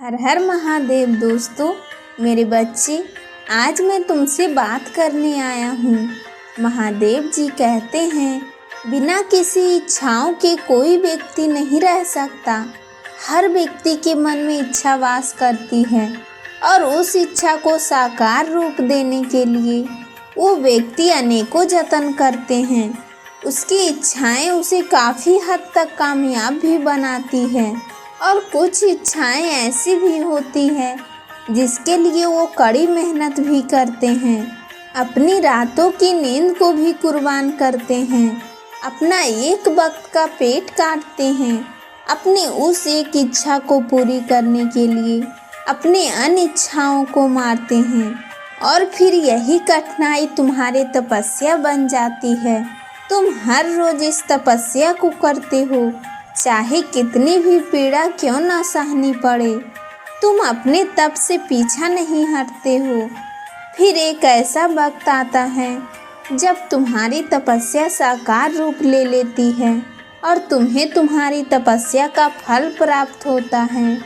हर हर महादेव दोस्तों, मेरे बच्चे, आज मैं तुमसे बात करने आया हूँ। महादेव जी कहते हैं, बिना किसी इच्छाओं के कोई व्यक्ति नहीं रह सकता। हर व्यक्ति के मन में इच्छा वास करती है और उस इच्छा को साकार रूप देने के लिए वो व्यक्ति अनेकों जतन करते हैं। उसकी इच्छाएं उसे काफ़ी हद तक कामयाब भी बनाती है और कुछ इच्छाएं ऐसी भी होती हैं जिसके लिए वो कड़ी मेहनत भी करते हैं, अपनी रातों की नींद को भी कुर्बान करते हैं, अपना एक वक्त का पेट काटते हैं अपनी उस एक इच्छा को पूरी करने के लिए, अपने अन्य इच्छाओं को मारते हैं और फिर यही कठिनाई तुम्हारे तपस्या बन जाती है। तुम हर रोज इस तपस्या को करते हो, चाहे कितनी भी पीड़ा क्यों ना सहनी पड़े, तुम अपने तप से पीछा नहीं हटते हो। फिर एक ऐसा वक्त आता है जब तुम्हारी तपस्या साकार रूप ले लेती है और तुम्हें तुम्हारी तपस्या का फल प्राप्त होता है,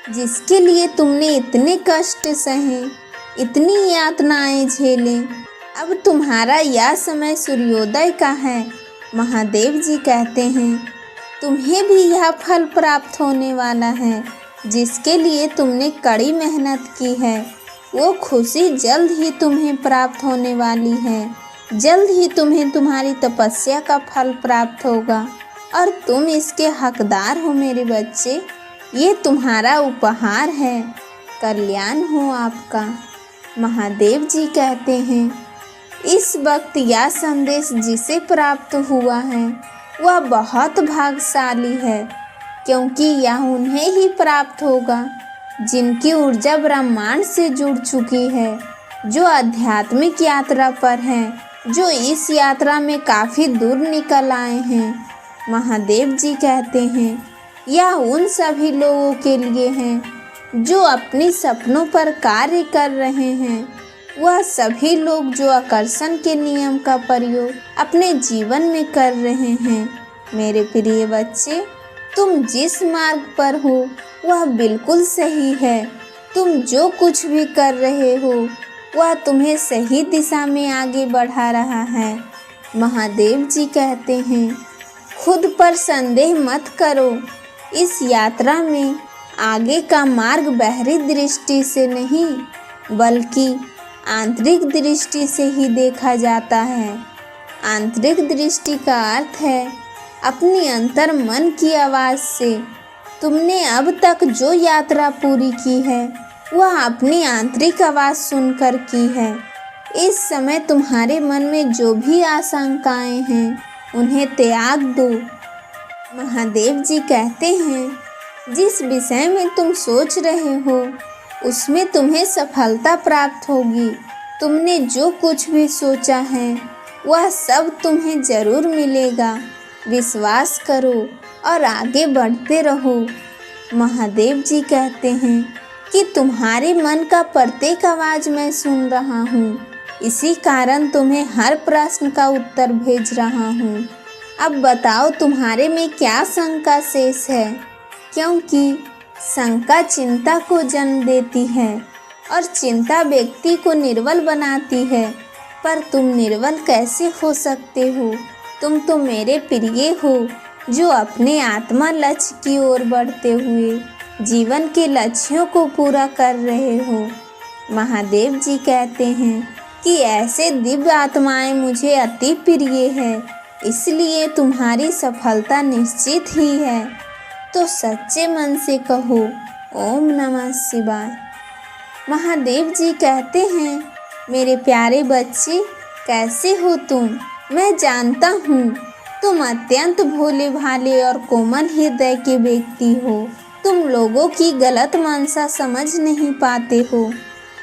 जिसके लिए तुमने इतने कष्ट सहे, इतनी यातनाएं झेलें। अब तुम्हारा यह समय सूर्योदय का है। महादेव जी कहते हैं, तुम्हें भी यह फल प्राप्त होने वाला है जिसके लिए तुमने कड़ी मेहनत की है। वो खुशी जल्द ही तुम्हें प्राप्त होने वाली है। जल्द ही तुम्हें तुम्हारी तपस्या का फल प्राप्त होगा और तुम इसके हकदार हो मेरे बच्चे। ये तुम्हारा उपहार है, कल्याण हो आपका। महादेव जी कहते हैं, इस वक्त यह संदेश जिसे प्राप्त हुआ है वह बहुत भाग्यशाली है, क्योंकि यह उन्हें ही प्राप्त होगा जिनकी ऊर्जा ब्रह्मांड से जुड़ चुकी है, जो आध्यात्मिक यात्रा पर हैं, जो इस यात्रा में काफ़ी दूर निकल आए हैं। महादेव जी कहते हैं, यह उन सभी लोगों के लिए है जो अपने सपनों पर कार्य कर रहे हैं। वह सभी लोग जो आकर्षण के नियम का प्रयोग अपने जीवन में कर रहे हैं। मेरे प्रिय बच्चे, तुम जिस मार्ग पर हो वह बिल्कुल सही है। तुम जो कुछ भी कर रहे हो वह तुम्हें सही दिशा में आगे बढ़ा रहा है। महादेव जी कहते हैं, खुद पर संदेह मत करो। इस यात्रा में आगे का मार्ग बाहरी दृष्टि से नहीं बल्कि आंतरिक दृष्टि से ही देखा जाता है। आंतरिक दृष्टि का अर्थ है अपनी अंतर मन की आवाज़ से। तुमने अब तक जो यात्रा पूरी की है वह अपनी आंतरिक आवाज़ सुनकर की है। इस समय तुम्हारे मन में जो भी आशंकाएं हैं उन्हें त्याग दो। महादेव जी कहते हैं, जिस विषय में तुम सोच रहे हो उसमें तुम्हें सफलता प्राप्त होगी। तुमने जो कुछ भी सोचा है वह सब तुम्हें ज़रूर मिलेगा। विश्वास करो और आगे बढ़ते रहो। महादेव जी कहते हैं कि तुम्हारे मन का प्रत्येक आवाज़ मैं सुन रहा हूँ, इसी कारण तुम्हें हर प्रश्न का उत्तर भेज रहा हूँ। अब बताओ तुम्हारे में क्या शंका शेष है, क्योंकि शंका चिंता को जन्म देती है और चिंता व्यक्ति को निर्बल बनाती है। पर तुम निर्बल कैसे हो सकते हो? तुम तो मेरे प्रिय हो जो अपने आत्मा लक्ष्य की ओर बढ़ते हुए जीवन के लक्ष्यों को पूरा कर रहे हो। महादेव जी कहते हैं कि ऐसे दिव्य आत्माएं मुझे अति प्रिय है, इसलिए तुम्हारी सफलता निश्चित ही है। तो सच्चे मन से कहो ओम नमः शिवाय। महादेव जी कहते हैं, मेरे प्यारे बच्चे, कैसे हो तुम? मैं जानता हूँ तुम अत्यंत भोले भाले और कोमल हृदय के व्यक्ति हो। तुम लोगों की गलत मंशा समझ नहीं पाते हो,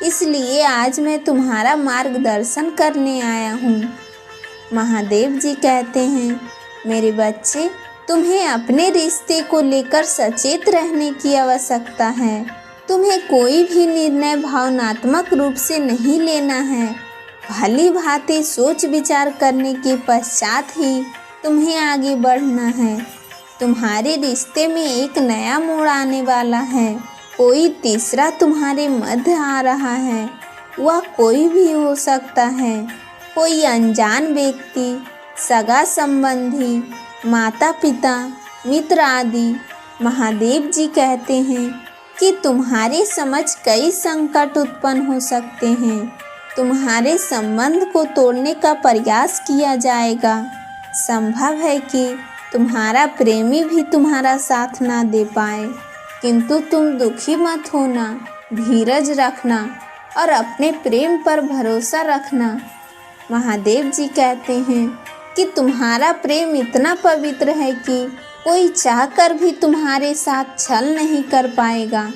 इसलिए आज मैं तुम्हारा मार्गदर्शन करने आया हूँ। महादेव जी कहते हैं, मेरे बच्चे, तुम्हें अपने रिश्ते को लेकर सचेत रहने की आवश्यकता है। तुम्हें कोई भी निर्णय भावनात्मक रूप से नहीं लेना है। भली भांति सोच विचार करने के पश्चात ही तुम्हें आगे बढ़ना है। तुम्हारे रिश्ते में एक नया मोड़ आने वाला है। कोई तीसरा तुम्हारे मध्य आ रहा है। वह कोई भी हो सकता है, कोई अनजान व्यक्ति, सगा संबंधी, माता पिता, मित्र आदि। महादेव जी कहते हैं कि तुम्हारे समझ कई संकट उत्पन्न हो सकते हैं। तुम्हारे संबंध को तोड़ने का प्रयास किया जाएगा। संभव है कि तुम्हारा प्रेमी भी तुम्हारा साथ ना दे पाए, किंतु तुम दुखी मत होना, धीरज रखना और अपने प्रेम पर भरोसा रखना। महादेव जी कहते हैं कि तुम्हारा प्रेम इतना पवित्र है कि कोई चाहकर भी तुम्हारे साथ छल नहीं कर पाएगा।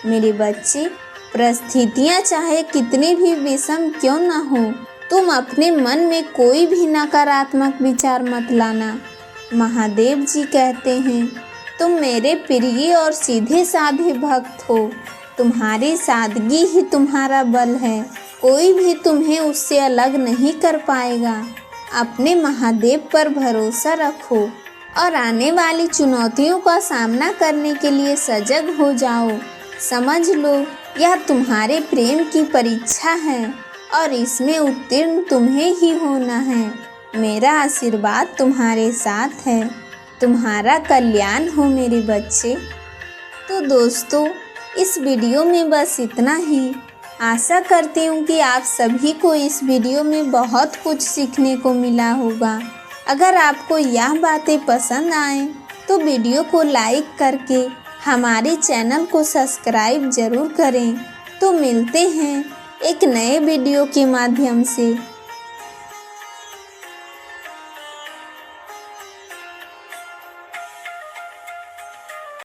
मेरे बच्चे, परिस्थितियाँ चाहे कितनी भी विषम क्यों ना हो, तुम अपने मन में कोई भी नकारात्मक विचार मत लाना। महादेव जी कहते हैं, तुम मेरे प्रिय और सीधे साधे भक्त हो। तुम्हारी सादगी ही तुम्हारा बल है। कोई भी तुम्हें उससे अलग नहीं कर पाएगा। अपने महादेव पर भरोसा रखो और आने वाली चुनौतियों का सामना करने के लिए सजग हो जाओ। समझ लो, यह तुम्हारे प्रेम की परीक्षा है और इसमें उत्तीर्ण तुम्हें ही होना है। मेरा आशीर्वाद तुम्हारे साथ है। तुम्हारा कल्याण हो मेरे बच्चे। तो दोस्तों, इस वीडियो में बस इतना ही। आशा करती हूँ कि आप सभी को इस वीडियो में बहुत कुछ सीखने को मिला होगा। अगर आपको यह बातें पसंद आएँ तो वीडियो को लाइक करके हमारे चैनल को सब्सक्राइब ज़रूर करें। तो मिलते हैं एक नए वीडियो के माध्यम से।